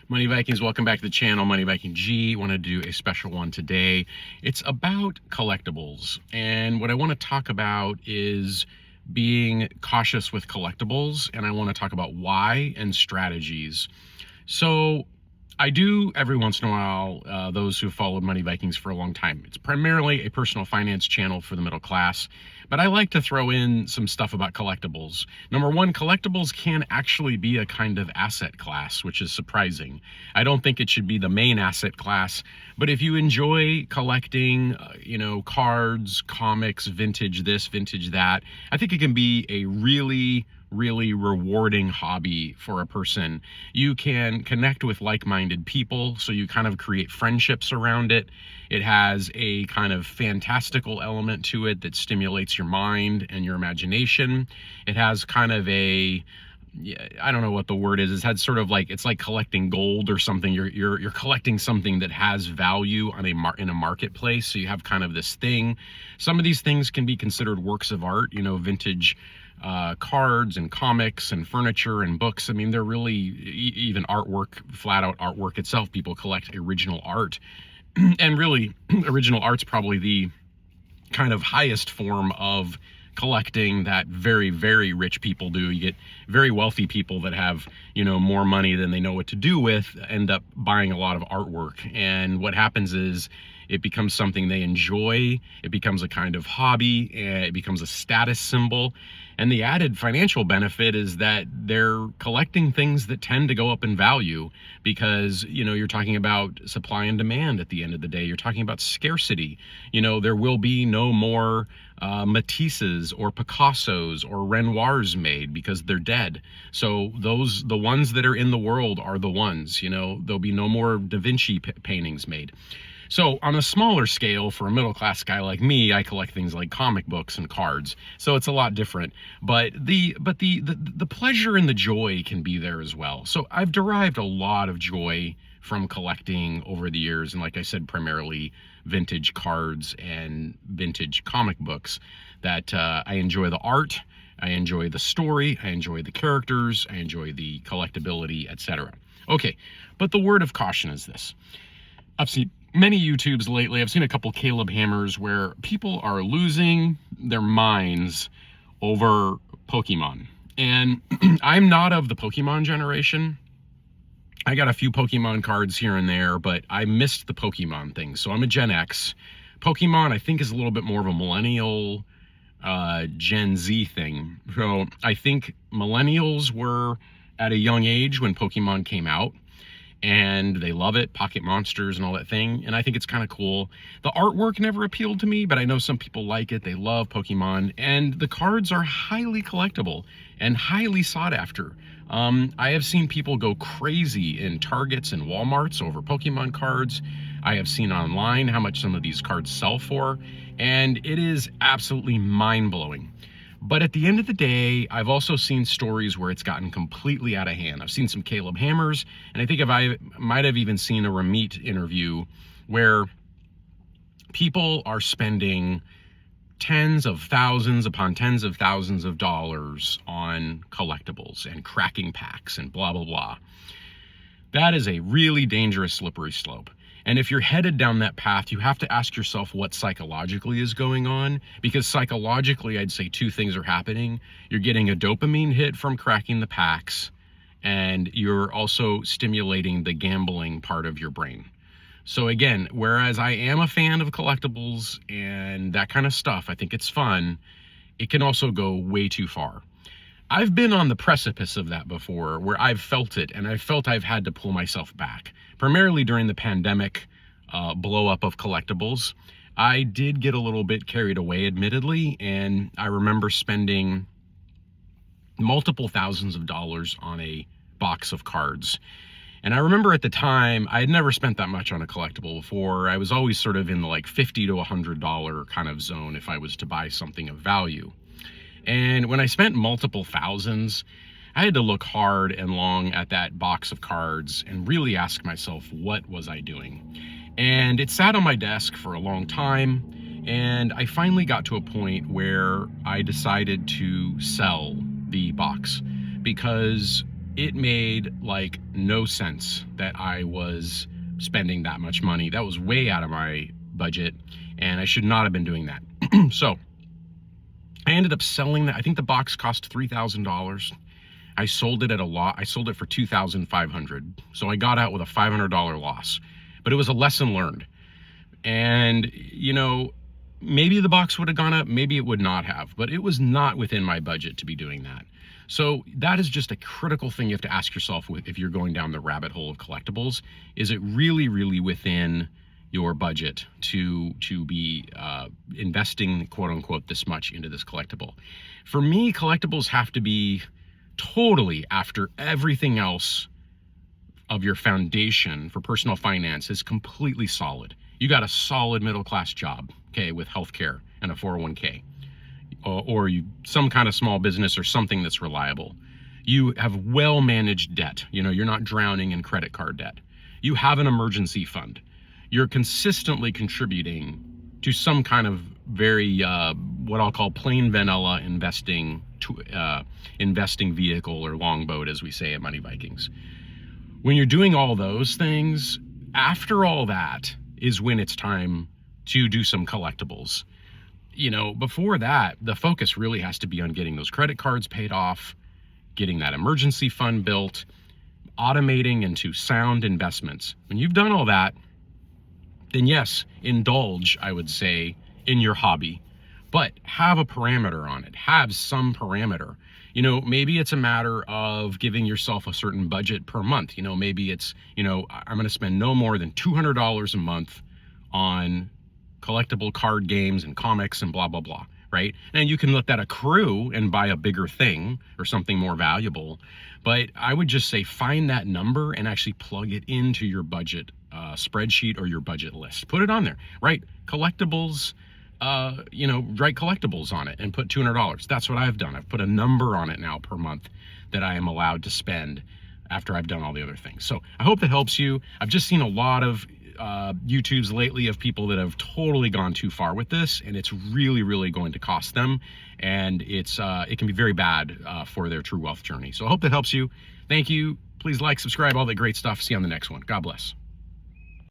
Money Vikings, welcome back to the channel. Money Viking G. Want to do a special one today. It's about collectibles, and what I want to talk about is being cautious with collectibles, and I want to talk about why and strategies. So I do every once in a while, those who followed Money Vikings for a long time. It's primarily a personal finance channel for the middle class, but I like to throw in some stuff about collectibles. Number one, collectibles can actually be a kind of asset class, which is surprising. I don't think it should be the main asset class, but if you enjoy collecting, cards, comics, vintage this, vintage that, I think it can be a really rewarding hobby for a person. You can connect with like-minded people, so you kind of create friendships around it. It has a kind of fantastical element to it that stimulates your mind and your imagination. It has kind of a, I don't know what the word is. It's had sort of like, it's like collecting gold or something. You're collecting something that has value on in a marketplace. So you have kind of this thing. Some of these things can be considered works of art, vintage cards and comics and furniture and books. I mean, they're really even artwork, flat out artwork itself. People collect original art, and really original art's probably the kind of highest form of collecting that very rich people do. You get very wealthy people that have more money than they know what to do with, end up buying a lot of artwork, and what happens is it becomes something they enjoy. It becomes a kind of hobby, and it becomes a status symbol. And the added financial benefit is that they're collecting things that tend to go up in value because, you're talking about supply and demand at the end of the day. You're talking about scarcity. There will be no more Matisses or Picassos or Renoirs made because they're dead. So the ones that are in the world are the ones, there'll be no more Da Vinci paintings made. So on a smaller scale, for a middle-class guy like me, I collect things like comic books and cards. So it's a lot different. But the pleasure and the joy can be there as well. So I've derived a lot of joy from collecting over the years. And like I said, primarily vintage cards and vintage comic books, that I enjoy the art, I enjoy the story, I enjoy the characters, I enjoy the collectability, etc. Okay, but the word of caution is this. I've seen many YouTubes lately. I've seen a couple Caleb Hammers where people are losing their minds over Pokemon. And I'm not of the Pokemon generation. I got a few Pokemon cards here and there, but I missed the Pokemon thing. So I'm a Gen X. Pokemon, I think, is a little bit more of a millennial, Gen Z thing. So I think millennials were at a young age when Pokemon came out, and they love it, Pocket Monsters and all that thing, and I think it's kind of cool. The artwork never appealed to me, but I know some people like it. They love Pokemon, and the cards are highly collectible and highly sought after. I have seen people go crazy in Targets and Walmarts over Pokemon cards. I have seen online how much some of these cards sell for, and it is absolutely mind-blowing. But at the end of the day, I've also seen stories where it's gotten completely out of hand. I've seen some Caleb Hammers, and I think I might have even seen a Ramit interview where people are spending tens of thousands upon tens of thousands of dollars on collectibles and cracking packs and blah, blah, blah. That is a really dangerous slippery slope. And if you're headed down that path, you have to ask yourself what psychologically is going on, because psychologically, I'd say two things are happening. You're getting a dopamine hit from cracking the packs, and you're also stimulating the gambling part of your brain. So again, whereas I am a fan of collectibles and that kind of stuff, I think it's fun, it can also go way too far. I've been on the precipice of that before, where I've felt it, and I felt I've had to pull myself back. Primarily during the pandemic blow up of collectibles, I did get a little bit carried away, admittedly, and I remember spending multiple thousands of dollars on a box of cards. And I remember at the time, I had never spent that much on a collectible before. I was always sort of in the like $50 to $100 kind of zone if I was to buy something of value. And when I spent multiple thousands, I had to look hard and long at that box of cards and really ask myself, what was I doing? And it sat on my desk for a long time, and I finally got to a point where I decided to sell the box because it made like no sense that I was spending that much money. That was way out of my budget, and I should not have been doing that. So I ended up selling that. I think the box cost $3,000. I sold it at a lot. I sold it for $2,500. So I got out with a $500 loss, but it was a lesson learned. And, you know, maybe the box would have gone up, maybe it would not have, but it was not within my budget to be doing that. So that is just a critical thing you have to ask yourself if you're going down the rabbit hole of collectibles. Is it really, really within your budget to be investing, quote unquote, this much into this collectible? For me, collectibles have to be totally after everything else of your foundation for personal finance is completely solid. You got a solid middle-class job, okay, with healthcare and a 401k, or you some kind of small business or something that's reliable. You have well-managed debt. You know, you're not drowning in credit card debt. You have an emergency fund. You're consistently contributing to some kind of very what I'll call plain vanilla investing vehicle or longboat, as we say at Money Vikings. When you're doing all those things, after all that is when it's time to do some collectibles. You know, before that, the focus really has to be on getting those credit cards paid off, getting that emergency fund built, automating into sound investments. When you've done all that, then yes, indulge, I would say, in your hobby, but have a parameter on it. Have some parameter. You know, maybe it's a matter of giving yourself a certain budget per month. You know, maybe it's, you know, I'm going to spend no more than $200 a month on collectible card games and comics and blah, blah, blah, right? And you can let that accrue and buy a bigger thing or something more valuable. But I would just say find that number and actually plug it into your budget spreadsheet or your budget list. Put it on there, right? Collectibles, you know, write collectibles on it and put $200. That's what I've done. I've put a number on it now per month that I am allowed to spend after I've done all the other things. So I hope that helps you. I've just seen a lot of YouTubes lately of people that have totally gone too far with this, and it's really, really going to cost them, and it can be very bad for their true wealth journey. So I hope that helps you. Thank you. Please like, subscribe, all that great stuff. See you on the next one. God bless.